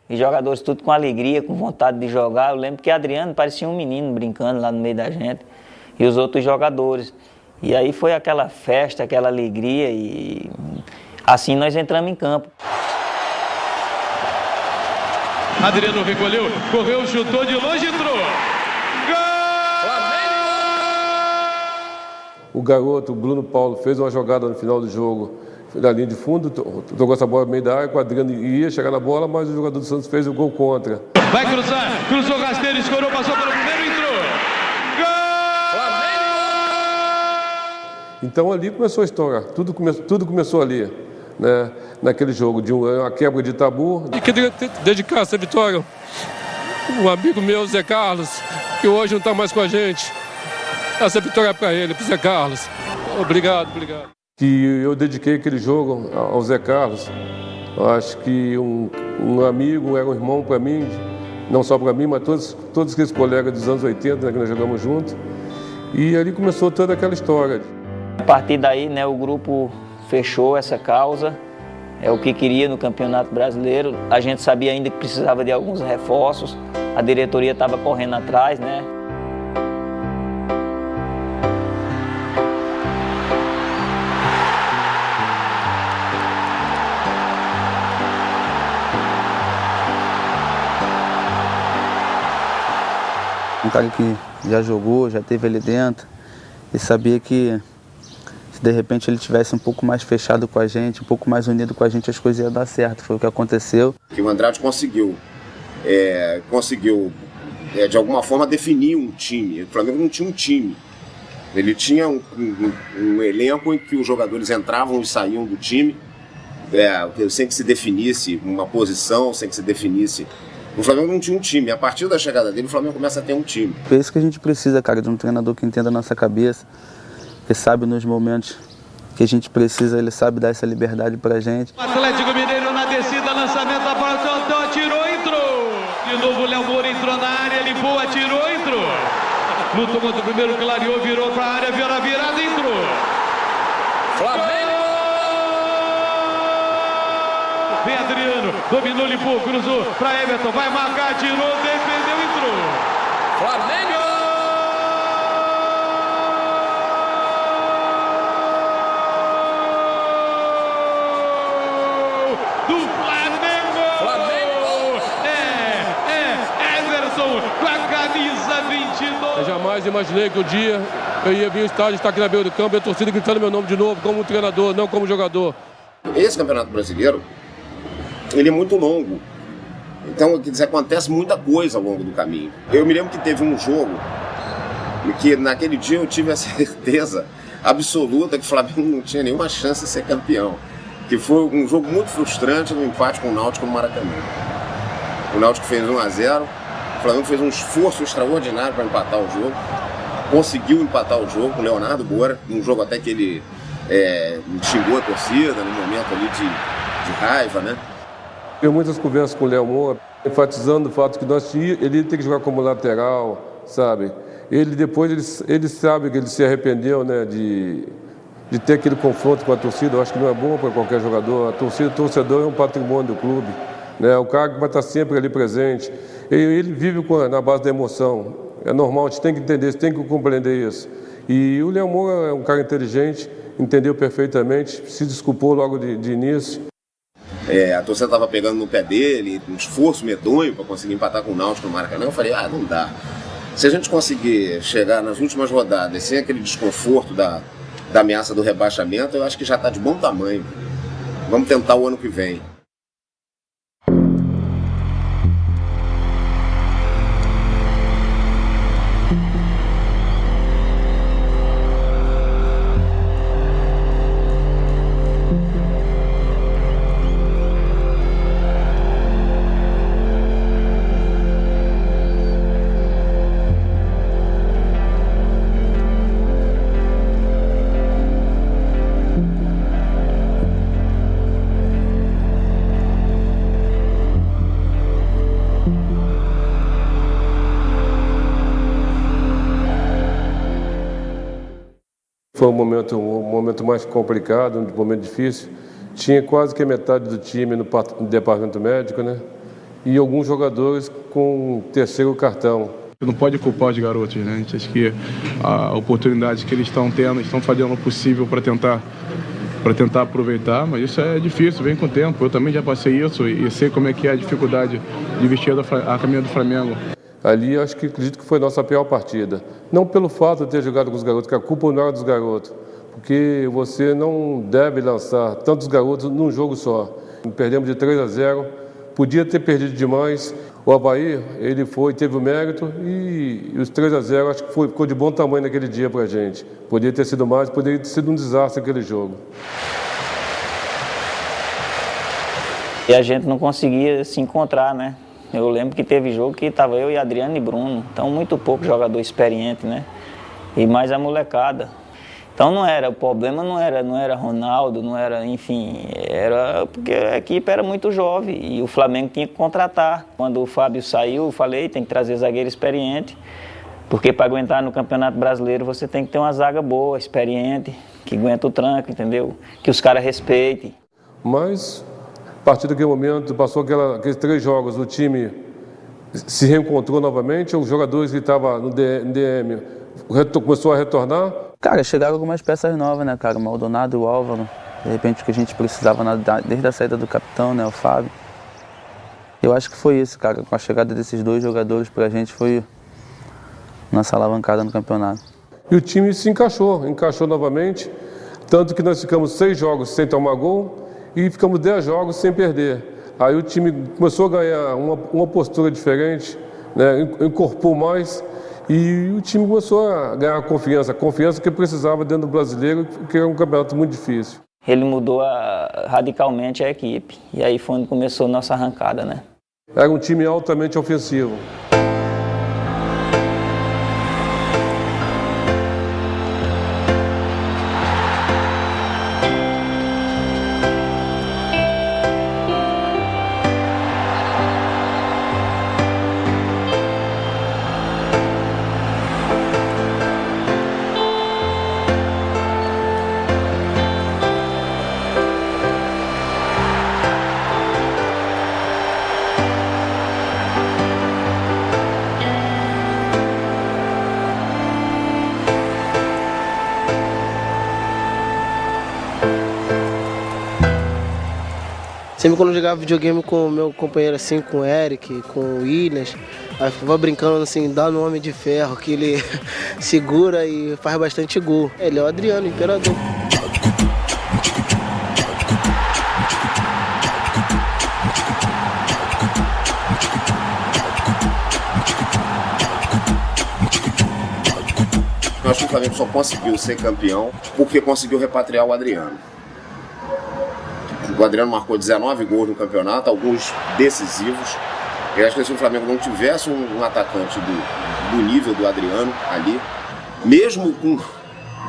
E jogadores tudo com alegria, com vontade de jogar. Eu lembro que Adriano parecia um menino brincando lá no meio da gente. E os outros jogadores. E aí foi aquela festa, aquela alegria e assim nós entramos em campo. Adriano recolheu, correu, chutou de longe e entrou. O garoto, o Bruno Paulo, fez uma jogada no final do jogo, na linha de fundo, tocou essa bola no meio da área, o Adriano ia chegar na bola, mas o jogador do Santos fez o gol contra. Vai cruzar, cruzou rasteiro, escorou, passou pelo primeiro e entrou. Gol! Então ali começou a história, tudo começou ali, né? Naquele jogo, de uma quebra de tabu. E queria dedicar essa vitória um amigo meu, Zé Carlos, que hoje não está mais com a gente. Essa vitória é para ele, para o Zé Carlos. Obrigado. Que eu dediquei aquele jogo ao Zé Carlos. Eu acho que um amigo, era um irmão para mim, não só para mim, mas todos aqueles colegas dos anos 80, né, que nós jogamos juntos. E ali começou toda aquela história. A partir daí, né, o grupo fechou essa causa, é o que queria no Campeonato Brasileiro. A gente sabia ainda que precisava de alguns reforços, a diretoria estava correndo atrás, né? Um cara que já jogou, já esteve ali dentro e sabia que se de repente ele tivesse um pouco mais fechado com a gente, um pouco mais unido com a gente, as coisas iam dar certo. Foi o que aconteceu. Que o Andrade conseguiu de alguma forma definir um time. O Flamengo não tinha um time. Ele tinha um elenco em que os jogadores entravam e saíam do time, sem que se definisse uma posição, sem que se definisse. O Flamengo não tinha um time. A partir da chegada dele, o Flamengo começa a ter um time. É isso que a gente precisa, cara, de um treinador que entenda a nossa cabeça, que sabe nos momentos que a gente precisa, ele sabe dar essa liberdade pra gente. Atlético Mineiro na descida, lançamento da bola, soltou, atirou, entrou. De novo o Léo Moura entrou na área, limpou, atirou, entrou. Lutou contra o primeiro, clareou, virou pra área, virou a virada, entrou. Flamengo! Vem Adriano, dominou, limpou, cruzou pra Everton, vai marcar, atirou, defendeu, entrou. Flamengo! Do Flamengo! Everton com a camisa 22. Eu jamais imaginei que um dia eu ia vir ao estádio, estar aqui na beira do campo e a torcida gritando meu nome de novo, como treinador, não como jogador. Esse Campeonato Brasileiro, ele é muito longo. Então, quer dizer, acontece muita coisa ao longo do caminho. Eu me lembro que teve um jogo que naquele dia eu tive a certeza absoluta que o Flamengo não tinha nenhuma chance de ser campeão. Que foi um jogo muito frustrante no empate com o Náutico no Maracanã. O Náutico fez 1-0, o Flamengo fez um esforço extraordinário para empatar o jogo, conseguiu empatar o jogo com o Leonardo Moura, num jogo até que ele xingou a torcida, num momento ali de raiva, né? Tive muitas conversas com o Léo Moura, enfatizando o fato que ele ia ter que jogar como lateral, sabe? Ele sabe que ele se arrependeu, né, de ter aquele confronto com a torcida. Eu acho que não é bom para qualquer jogador. O torcedor é um patrimônio do clube, né? O cara que vai estar sempre ali presente. Ele vive na base da emoção. É normal, a gente tem que entender, tem que compreender isso. E o Léo Moura é um cara inteligente, entendeu perfeitamente, se desculpou logo de início. A torcida estava pegando no pé dele, um esforço medonho para conseguir empatar com o Náutico no Maracanã. Eu falei, não dá. Se a gente conseguir chegar nas últimas rodadas sem aquele desconforto da ameaça do rebaixamento, eu acho que já está de bom tamanho. Vamos tentar o ano que vem. Foi um momento mais complicado, um momento difícil. Tinha quase que a metade do time no departamento médico, né? e alguns jogadores com terceiro cartão. Não pode culpar os garotos, né? A gente acha que a oportunidade que eles estão tendo, estão fazendo o possível para tentar aproveitar, mas isso é difícil, vem com o tempo. Eu também já passei isso e sei como é que é a dificuldade de vestir a camisa do Flamengo. Ali, acredito que foi a nossa pior partida. Não pelo fato de ter jogado com os garotos, que a culpa não era dos garotos, porque você não deve lançar tantos garotos num jogo só. Perdemos de 3-0, podia ter perdido demais. O Avaí, ele teve o mérito e os 3-0 acho que ficou de bom tamanho naquele dia pra gente. Podia ter sido mais, poderia ter sido um desastre aquele jogo. E a gente não conseguia se encontrar, né? Eu lembro que teve jogo que estava eu e Adriano e Bruno, então muito pouco jogador experiente, né? E mais a molecada. Então o problema não era Ronaldo, não era, enfim, era porque a equipe era muito jovem e o Flamengo tinha que contratar. Quando o Fábio saiu, eu falei, tem que trazer zagueiro experiente, porque para aguentar no Campeonato Brasileiro você tem que ter uma zaga boa, experiente, que aguenta o tranco, entendeu? Que os caras respeitem. Mas, a partir daquele momento, passou aqueles 3 jogos, o time se reencontrou novamente, os jogadores que estavam no DM começou a retornar. Cara, chegaram algumas peças novas, né, cara? O Maldonado e o Álvaro. De repente, o que a gente precisava desde a saída do capitão, né, o Fábio. Eu acho que foi isso, cara. Com a chegada desses 2 jogadores pra gente foi nossa alavancada no campeonato. E o time se encaixou novamente. Tanto que nós ficamos 6 jogos sem tomar gol e ficamos 10 jogos sem perder. Aí o time começou a ganhar uma postura diferente, né, incorporou mais. E o time começou a ganhar confiança que precisava dentro do brasileiro, que era um campeonato muito difícil. Ele mudou radicalmente a equipe, e aí foi onde começou a nossa arrancada, né? Era um time altamente ofensivo. Sempre quando eu jogava videogame com o meu companheiro, assim, com o Eric, com o Williams, aí ficava brincando assim, dá no Homem de Ferro, que ele segura e faz bastante gol. Ele é o Adriano, o imperador. Eu acho que o Flamengo só conseguiu ser campeão porque conseguiu repatriar o Adriano. O Adriano marcou 19 gols no campeonato, alguns decisivos. Eu acho que se o Flamengo não tivesse um atacante do nível do Adriano ali, mesmo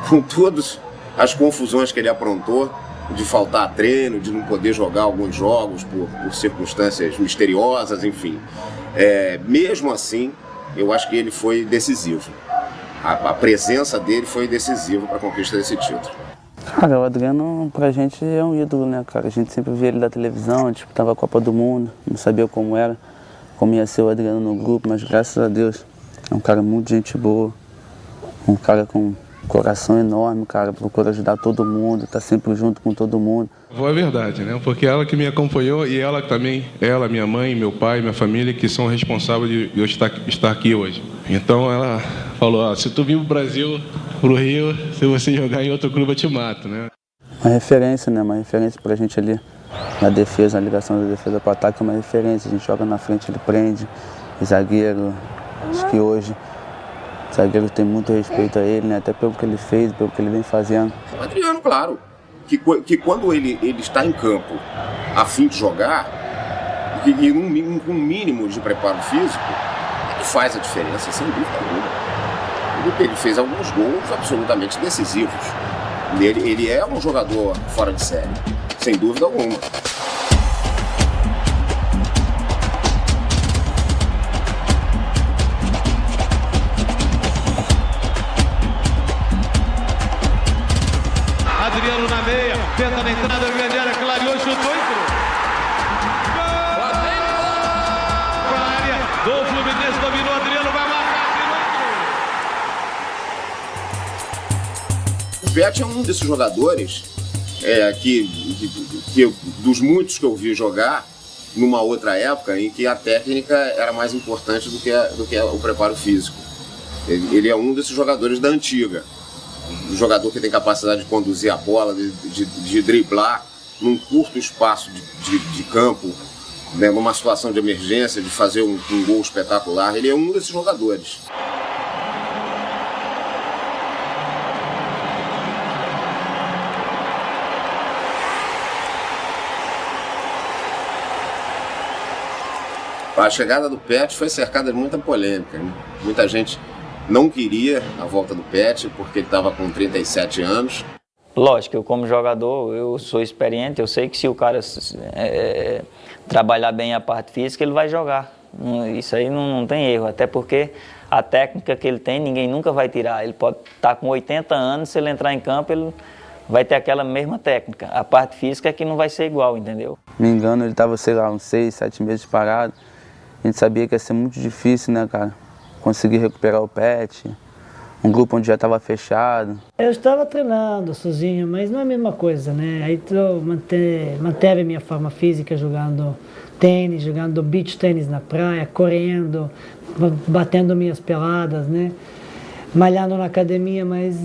com todas as confusões que ele aprontou, de faltar treino, de não poder jogar alguns jogos por circunstâncias misteriosas, enfim. Mesmo assim, eu acho que ele foi decisivo. A presença dele foi decisiva para a conquista desse título. Cara, o Adriano pra gente é um ídolo, né, cara? A gente sempre via ele da televisão, disputava a Copa do Mundo, não sabia como ia ser o Adriano no grupo, mas graças a Deus é um cara muito gente boa, um cara com coração enorme, cara, procura ajudar todo mundo, tá sempre junto com todo mundo. É verdade, né? Porque ela que me acompanhou e ela também, minha mãe, meu pai, minha família, que são responsáveis de eu estar aqui hoje. Então ela falou, se tu vir pro Brasil, pro Rio, se você jogar em outro clube eu te mato, né? Uma referência, né? Uma referência pra gente ali na defesa, na ligação da defesa pro ataque é uma referência. A gente joga na frente, ele prende, zagueiro, acho que hoje o zagueiro tem muito respeito a ele, né? Até pelo que ele fez, pelo que ele vem fazendo. O Adriano, claro, que quando ele está em campo a fim de jogar, e com um mínimo de preparo físico, ele faz a diferença, sem dúvida alguma. Ele fez alguns gols absolutamente decisivos. Ele é um jogador fora de série, sem dúvida alguma. Adriano na meia, tenta na entrada, grande área, clareou, chutou e entrou. O Pet é um desses jogadores que dos muitos que eu vi jogar numa outra época em que a técnica era mais importante do que o preparo físico. Ele é um desses jogadores da antiga. Um jogador que tem capacidade de conduzir a bola, de driblar num curto espaço de campo, né, numa situação de emergência, de fazer um gol espetacular. Ele é um desses jogadores. A chegada do Pet foi cercada de muita polêmica, né? Muita gente não queria a volta do Pet porque ele estava com 37 anos. Lógico, eu como jogador, eu sou experiente, eu sei que se o cara trabalhar bem a parte física, ele vai jogar. Isso aí não tem erro, até porque a técnica que ele tem, ninguém nunca vai tirar. Ele pode estar com 80 anos, se ele entrar em campo, ele vai ter aquela mesma técnica. A parte física é que não vai ser igual, entendeu? Me engano, ele estava, sei lá, uns 6, 7 meses parado. A gente sabia que ia ser muito difícil, né, cara? Conseguir recuperar o Pet, um grupo onde já estava fechado. Eu estava treinando sozinho, mas não é a mesma coisa, né? Aí eu manteve a minha forma física jogando tênis, jogando beach tênis na praia, correndo, batendo minhas peladas, né? Malhando na academia, mas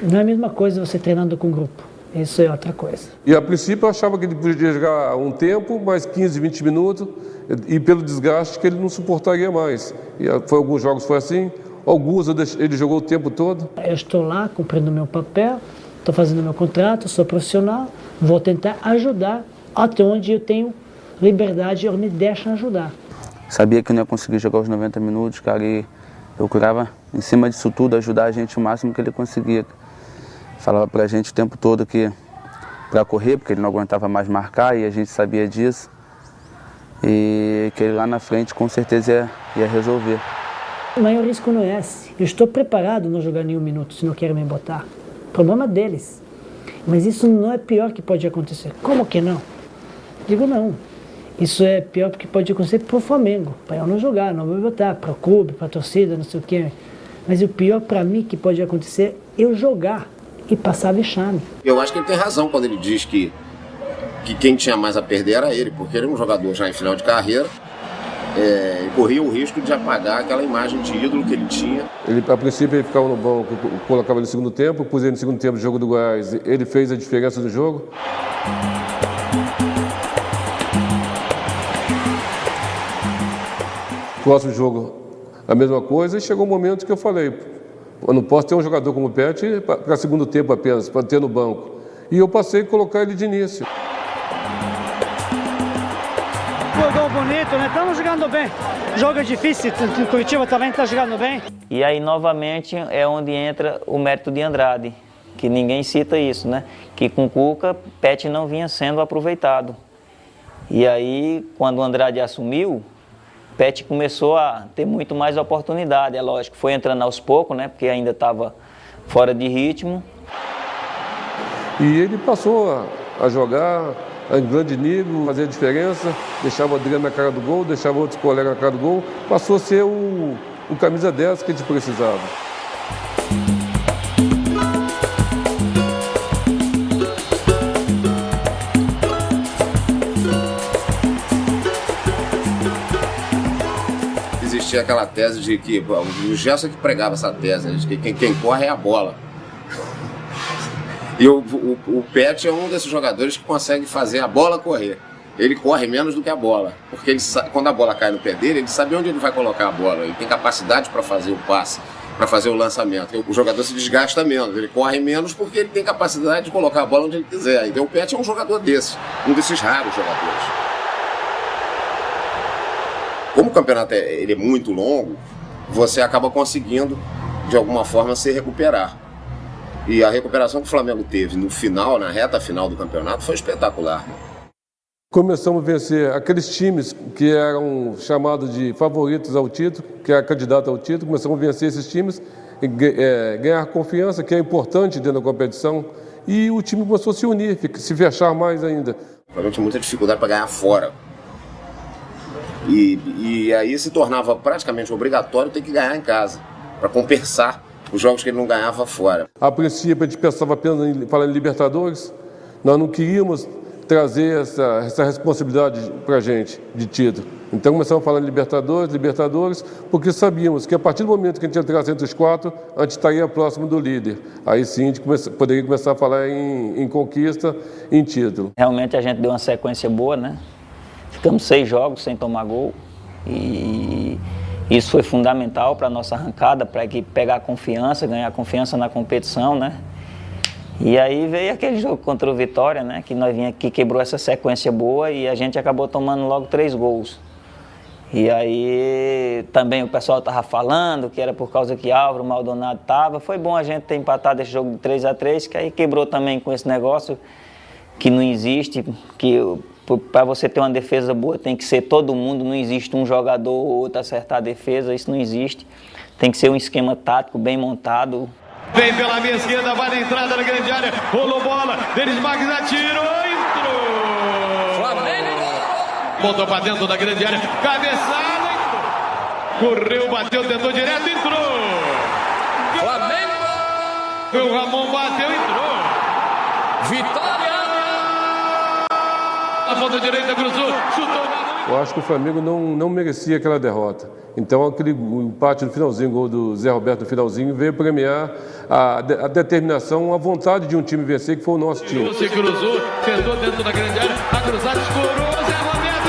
não é a mesma coisa você treinando com grupo. Isso é outra coisa. E a princípio eu achava que ele podia jogar um tempo, mais 15, 20 minutos, e pelo desgaste que ele não suportaria mais. E alguns jogos foi assim, alguns ele jogou o tempo todo. Eu estou lá cumprindo meu papel, estou fazendo meu contrato, sou profissional, vou tentar ajudar até onde eu tenho liberdade e me deixam ajudar. Sabia que não ia conseguir jogar os 90 minutos, cara, e eu procurava, em cima disso tudo, ajudar a gente o máximo que ele conseguia. Falava pra gente o tempo todo que para correr, porque ele não aguentava mais marcar e a gente sabia disso. E que ele lá na frente com certeza ia resolver. O maior risco não é esse. Eu estou preparado a não jogar nenhum minuto se não querem me botar. Problema deles. Mas isso não é pior que pode acontecer. Como que não? Digo não. Isso é pior porque pode acontecer pro Flamengo. Para eu não jogar, não vou me botar. Para o clube, para a torcida, não sei o quê. Mas o pior para mim que pode acontecer é eu jogar e passar vexame. Eu acho que ele tem razão quando ele diz que quem tinha mais a perder era ele, porque ele era um jogador já em final de carreira, e corria o risco de apagar aquela imagem de ídolo que ele tinha. Ele, a princípio, ele ficava no banco, colocava ele no segundo tempo, pus ele no segundo tempo do jogo do Goiás, ele fez a diferença do jogo. Próximo jogo, a mesma coisa, e chegou um momento que eu falei, eu não posso ter um jogador como o Pet para segundo tempo apenas, para ter no banco. E eu passei a colocar ele de início. Jogou bonito, né? Estamos jogando bem. Jogo difícil, o Curitiba também está jogando bem. E aí, novamente, é onde entra o mérito de Andrade, que ninguém cita isso, né? Que com Cuca, Pet não vinha sendo aproveitado. E aí, quando o Andrade assumiu, Pet começou a ter muito mais oportunidade, é lógico, foi entrando aos poucos, né, porque ainda estava fora de ritmo. E ele passou a jogar em grande nível, fazer a diferença, deixava o Adriano na cara do gol, deixava outros colegas na cara do gol, passou a ser o camisa 10 que a gente precisava. Existia aquela tese de que, o Gerson que pregava essa tese, de que quem corre é a bola. E o Pet é um desses jogadores que consegue fazer a bola correr. Ele corre menos do que a bola, porque quando a bola cai no pé dele, ele sabe onde ele vai colocar a bola, ele tem capacidade para fazer o passe, para fazer o lançamento. O jogador se desgasta menos, ele corre menos porque ele tem capacidade de colocar a bola onde ele quiser. Então o Pet é um jogador desse, um desses raros jogadores. Como o campeonato ele é muito longo, você acaba conseguindo, de alguma forma, se recuperar. E a recuperação que o Flamengo teve no final, na reta final do campeonato, foi espetacular. Começamos a vencer aqueles times que eram chamados de favoritos ao título, que era candidato ao título, começamos a vencer esses times, e ganhar confiança, que é importante dentro da competição, e o time começou a se unir, se fechar mais ainda. O Flamengo tinha muita dificuldade para ganhar fora. E aí se tornava praticamente obrigatório ter que ganhar em casa, para compensar os jogos que ele não ganhava fora. A princípio, a gente pensava apenas em falar em Libertadores. Nós não queríamos trazer essa responsabilidade para a gente de título. Então começamos a falar em Libertadores, porque sabíamos que a partir do momento que a gente entrasse entre os 4, a gente estaria próximo do líder. Aí sim a gente poderia começar a falar em conquista, em título. Realmente a gente deu uma sequência boa, né? Ficamos 6 jogos sem tomar gol e isso foi fundamental para a nossa arrancada, para a equipe pegar confiança, ganhar confiança na competição, né? E aí veio aquele jogo contra o Vitória, né? Que quebrou essa sequência boa e a gente acabou tomando logo 3 gols. E aí também o pessoal estava falando que era por causa que Álvaro Maldonado estava. Foi bom a gente ter empatado esse jogo de 3-3, que aí quebrou também com esse negócio que não existe, que para você ter uma defesa boa tem que ser todo mundo, não existe um jogador ou outro acertar a defesa, isso não existe. Tem que ser um esquema tático bem montado. Vem pela minha esquerda, vai na entrada da grande área, rolou bola, Denis Marques atirou, entrou! Flamengo! Voltou para dentro da grande área, cabeçada, entrou! Correu, bateu, tentou direto, entrou! Flamengo! O Ramon bateu, entrou! Vitória! A ponta direita cruzou, chutou na... Eu acho que o Flamengo não merecia aquela derrota. Então, aquele empate no finalzinho, o gol do Zé Roberto no finalzinho, veio premiar a determinação, a vontade de um time vencer, que foi o nosso time. Se cruzou, tentou dentro da grande área, a cruzada escorou, Zé Roberto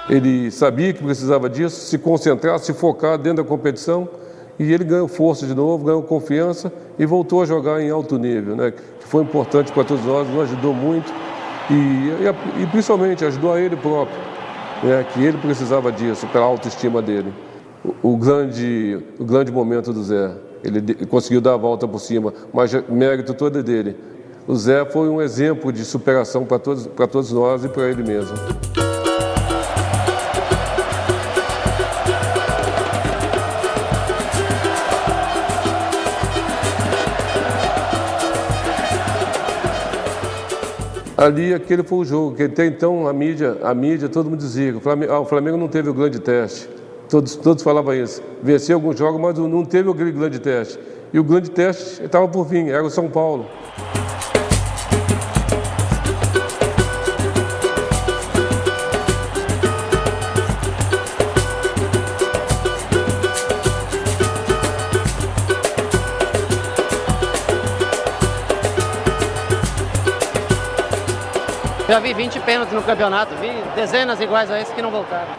entrou! Ele sabia que precisava disso, se concentrar, se focar dentro da competição, e ele ganhou força de novo, ganhou confiança e voltou a jogar em alto nível, né? Que foi importante para todos nós, nos ajudou muito. E principalmente ajudou a ele próprio, né, que ele precisava disso, pela autoestima dele. O grande momento do Zé, ele conseguiu dar a volta por cima, mas mérito todo é dele. O Zé foi um exemplo de superação para todos nós e para ele mesmo. Ali, aquele foi o jogo, que até então a mídia, todo mundo dizia, o Flamengo não teve o grande teste. Todos falavam isso. Venceu alguns jogos, mas não teve o grande teste. E o grande teste estava por vir, era o São Paulo. Já vi 20 pênaltis no campeonato, vi dezenas iguais a esse que não voltaram.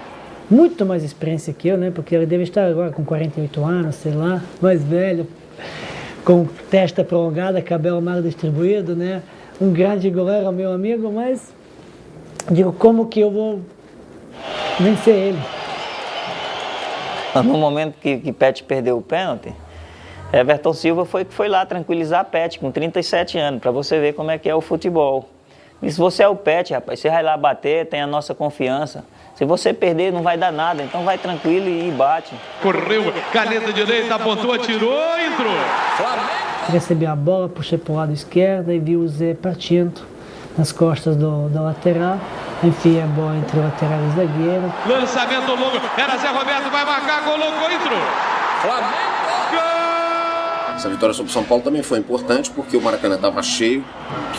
Muito mais experiência que eu, né? Porque ele deve estar agora com 48 anos, sei lá, mais velho, com testa prolongada, cabelo mal distribuído, né? Um grande goleiro, meu amigo, mas digo, como que eu vou vencer ele? No momento que Pet perdeu o pênalti, Everton Silva foi lá tranquilizar a Pet com 37 anos, para você ver como é que é o futebol. E se você é o Pet, rapaz, você vai lá bater, tem a nossa confiança. Se você perder, não vai dar nada, então vai tranquilo e bate. Correu, caneta direita, apontou, atirou, entrou. Recebi a bola, puxei para o lado esquerdo e vi o Zé partindo nas costas da lateral. Enfiei a bola entre o lateral e o zagueiro. Lançamento longo, era Zé Roberto, vai marcar, colocou, entrou. Flamengo! Essa vitória sobre o São Paulo também foi importante porque o Maracanã estava cheio.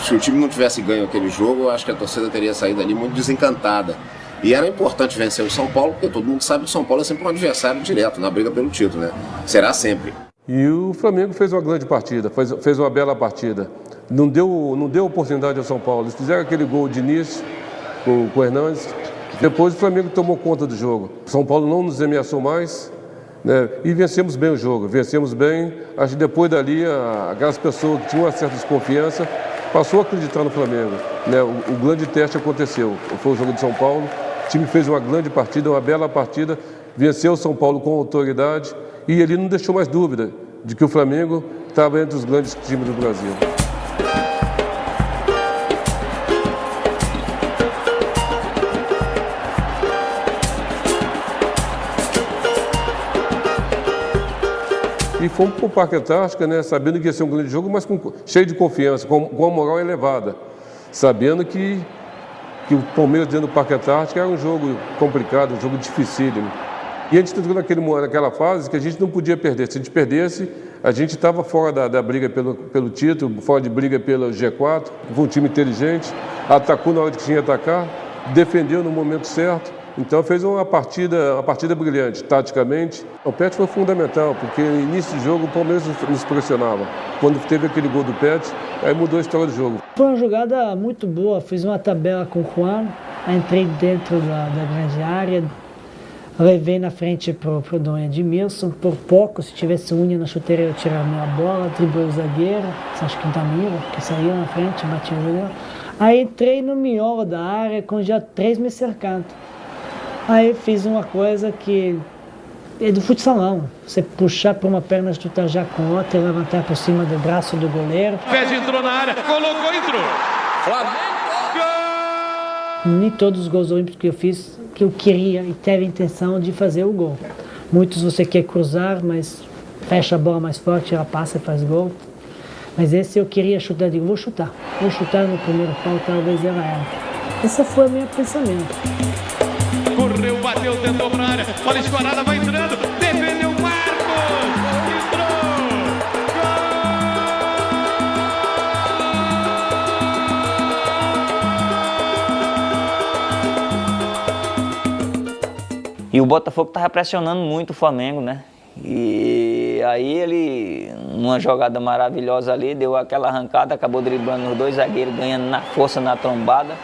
Se o time não tivesse ganho aquele jogo, eu acho que a torcida teria saído ali muito desencantada. E era importante vencer o São Paulo, porque todo mundo sabe que o São Paulo é sempre um adversário direto na briga pelo título, né? Será sempre. E o Flamengo fez uma grande partida, fez uma bela partida. Não deu oportunidade ao São Paulo. Eles fizeram aquele gol de início com o Hernandes. Depois o Flamengo tomou conta do jogo. O São Paulo não nos ameaçou mais. Né? E vencemos bem o jogo, vencemos bem. Acho que depois dali, aquelas pessoas que tinham uma certa desconfiança passou a acreditar no Flamengo. Né? O grande teste aconteceu, foi o jogo de São Paulo. O time fez uma grande partida, uma bela partida, venceu o São Paulo com autoridade e ele não deixou mais dúvida de que o Flamengo estava entre os grandes times do Brasil. E fomos para o Parque Antártica, né, sabendo que ia ser um grande jogo, mas cheio de confiança, com a moral elevada, sabendo que o Palmeiras dentro do Parque Antártica era um jogo complicado, um jogo dificílimo. E a gente entrou naquela fase que a gente não podia perder. Se a gente perdesse, a gente estava fora da briga pelo título, fora de briga pelo G4. Foi um time inteligente, atacou na hora que tinha que atacar, defendeu no momento certo. Então fez uma partida brilhante, taticamente. O Pet foi fundamental, porque no início do jogo o Palmeiras nos pressionava. Quando teve aquele gol do Pet, aí mudou a história do jogo. Foi uma jogada muito boa, fiz uma tabela com o Juan, entrei dentro da grande área, levei na frente pro Dom Edmilson, por pouco, se tivesse unha na chuteira eu tirava a minha bola, driblei o zagueiro, acho que Tamiro, que saiu na frente, batia o zagueiro. Aí entrei no miolo da área com já 3 me cercando. Aí fiz uma coisa que é do futsalão, você puxar por uma perna, chutar já com outra e levantar por cima do braço do goleiro. Pet entrou na área, colocou, entrou. Flamengo! Nem todos os gols olímpicos que eu fiz, que eu queria e teve a intenção de fazer o gol. Muitos você quer cruzar, mas fecha a bola mais forte, ela passa e faz gol. Mas esse eu queria chutar, digo, vou chutar no primeiro pau, talvez ela era. Esse foi o meu pensamento. Correu, bateu, tentou pra área, bola escorada, vai entrando, defendeu o Marcos, entrou! E o Botafogo estava pressionando muito o Flamengo, né? E aí ele, numa jogada maravilhosa ali, deu aquela arrancada, acabou driblando os 2 zagueiros, ganhando na força, na trombada.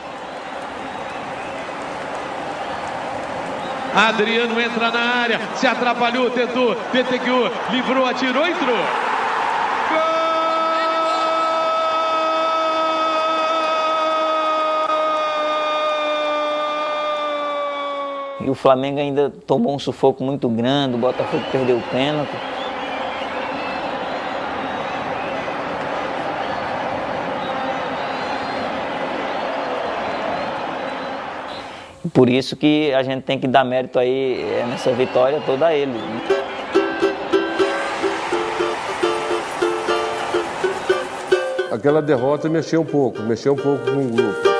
Adriano entra na área, se atrapalhou, tentou, peteguiu, livrou, atirou, entrou. E o Flamengo ainda tomou um sufoco muito grande, o Botafogo perdeu o pênalti. Por isso que a gente tem que dar mérito aí nessa vitória toda a ele. Aquela derrota mexeu um pouco com o grupo.